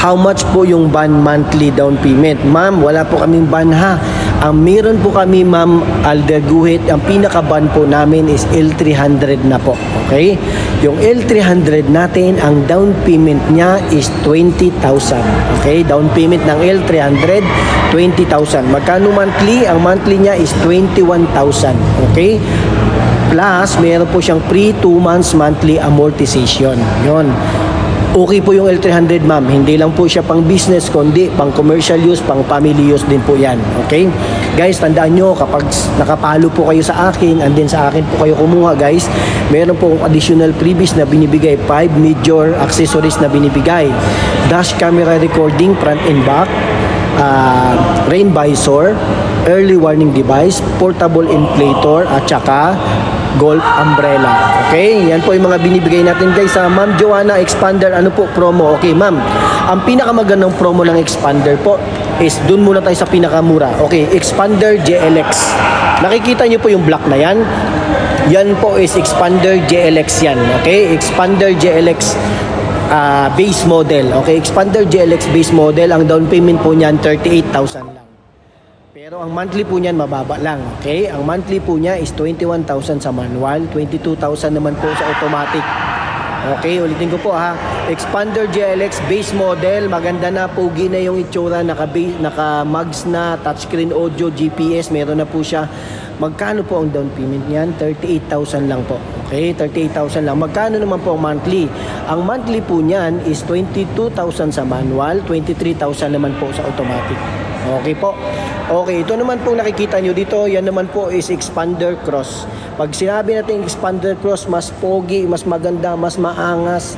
how much po yung ban monthly down payment? Ma'am, wala po kaming ban ha. Ang meron po kami, Ma'am Aldaguhit, ang pinaka-ban po namin is L300 na po. Okay? Yung L300 natin, ang down payment niya is 20,000. Okay? Down payment ng L300, 20,000. Magkano monthly? Ang monthly niya is 21,000. Okay? Plus, meron po siyang free 2 months monthly amortization. Yon. Okay po yung L300, ma'am. Hindi lang po siya pang business, kundi pang commercial use, pang family use din po yan. Okay? Guys, tandaan nyo, kapag nakapalo po kayo sa akin, and then sa akin po kayo kumuha, guys, meron po additional freebies na binibigay. 5 major accessories na binibigay. Dash camera recording, front and back, rain visor, early warning device, portable inflator, at saka golf umbrella. Okay? Yan po yung mga binibigay natin, guys. Ma'am Joanna, expander, ano po promo? Okay, ma'am. Ang pinakamagandang promo ng expander po is dun muna tayo sa pinakamura. Okay, expander JLX. Nakikita nyo po yung black na yan? Yan po is expander JLX yan. Okay? Expander JLX base model. Okay, expander JLX base model. Ang down payment po niyan 38,000 lang. Pero ang monthly po niyan mababa lang. Okay? Ang monthly po niya is 21,000 sa manual, 22,000 naman po sa automatic. Okay, ulitin ko po ha. Expander JLX base model, maganda na, pogi na yung itsura, naka-mugs na, touchscreen audio, GPS, meron na po siya. Magkano po ang down payment niyan? 38,000 lang po. Okay, 38,000 lang. Magkano naman po ang monthly? Ang monthly po niyan is 22,000 sa manual, 23,000 naman po sa automatic. Okay po. Okay, ito naman po nakikita nyo dito, yan naman po is expander cross. Pag sinabi natin expander cross, mas pogi, mas maganda, mas maangas,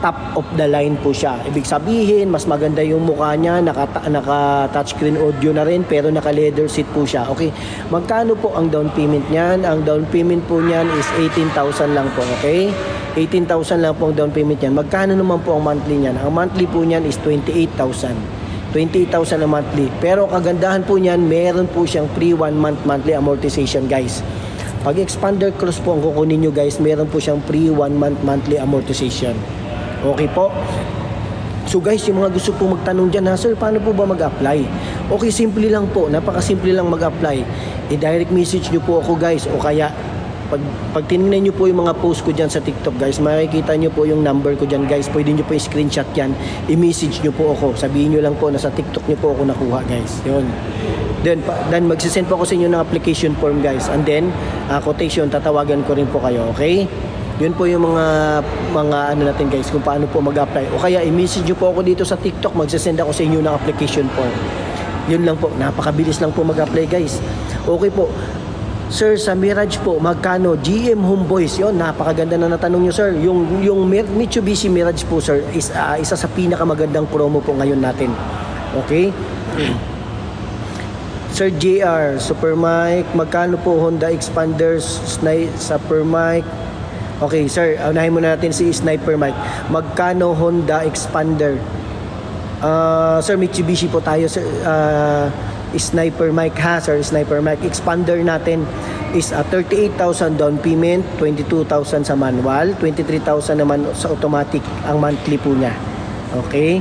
top of the line po siya. Ibig sabihin, mas maganda yung mukha niya, naka touchscreen audio na rin, pero naka leather seat po siya. Okay, magkano po ang down payment niyan? Ang down payment po niyan is 18,000 lang po, okay? 18,000 lang po ang down payment niyan. Magkano naman po ang monthly niyan? Ang monthly po niyan is 28,000. 28,000 na monthly. Pero kagandahan po niyan, meron po siyang free 1 month monthly amortization, guys. Pag expander cross po ang kukunin nyo, guys, meron po siyang free 1 month monthly amortization. Okay po? So guys, yung mga gusto po magtanong dyan, ha, sir, paano po ba mag-apply? Okay, simple lang po. Napakasimple lang mag-apply. I-direct message nyo po ako, guys, o kaya pag tinignan nyo po yung mga post ko dyan sa TikTok, guys, makikita nyo po yung number ko dyan, guys. Pwede nyo po i-screenshot yan, i-message nyo po ako, sabihin nyo lang po na sa TikTok nyo po ako nakuha, guys. Yun. Then magsisend po ako sa inyo ng application form, guys, and then quotation, tatawagan ko rin po kayo. Okay? Yun po yung mga ano natin, guys, kung paano po mag-apply. O kaya i-message nyo po ako dito sa TikTok, magsisend ako sa inyo ng application form. Yun lang po, napakabilis lang po mag-apply, guys. Okay po. Sir, sa Mirage po, magkano? GM Homeboys, yun, napakaganda na natanong nyo, sir. Yung Mitsubishi Mirage po, sir, is isa sa pinakamagandang promo po ngayon natin. Okay? Sir JR, Super Mike, magkano po Honda Expander Super Mike? Okay, sir, unahin muna natin si Sniper Mike. Magkano Honda Expander? Sir, Mitsubishi po tayo, sir. Sniper Mike ha, sir, Sniper Mike. Expander natin is 38,000 down payment, 22,000 sa manual, 23,000 naman sa automatic ang monthly po niya. Okay?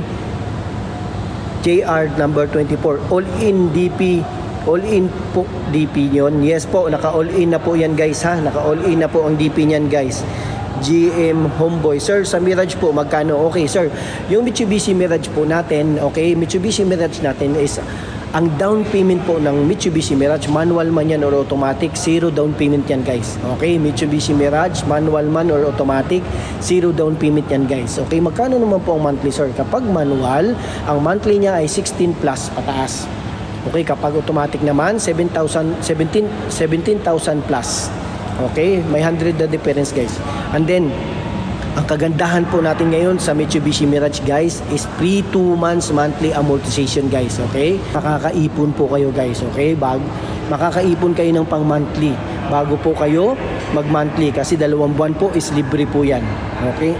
JR number 24, all in DP, all in po DP yon. Yes po, naka all in na po yan, guys, ha. Naka all in na po ang DP niyan, guys. GM Homeboy. Sir, sa Mirage po, magkano? Okay, sir, yung Mitsubishi Mirage po natin, okay, Mitsubishi Mirage natin is ang down payment po ng Mitsubishi Mirage, manual man yan or automatic, 0 down payment yan, guys. Okay, Mitsubishi Mirage, manual man or automatic, 0 down payment yan, guys. Okay, magkano naman po ang monthly, sir? Kapag manual, ang monthly niya ay 16 plus pataas. Okay, kapag automatic naman, 17,000 plus. Okay, may 100 na difference, guys. And then, ang kagandahan po natin ngayon sa Mitsubishi Mirage, guys, is free 2 months monthly amortization, guys. Okay? Makakaipon po kayo, guys. Okay? Makakaipon kayo ng pang monthly bago po kayo mag monthly, kasi 2 buwan po is libre po yan. Okay?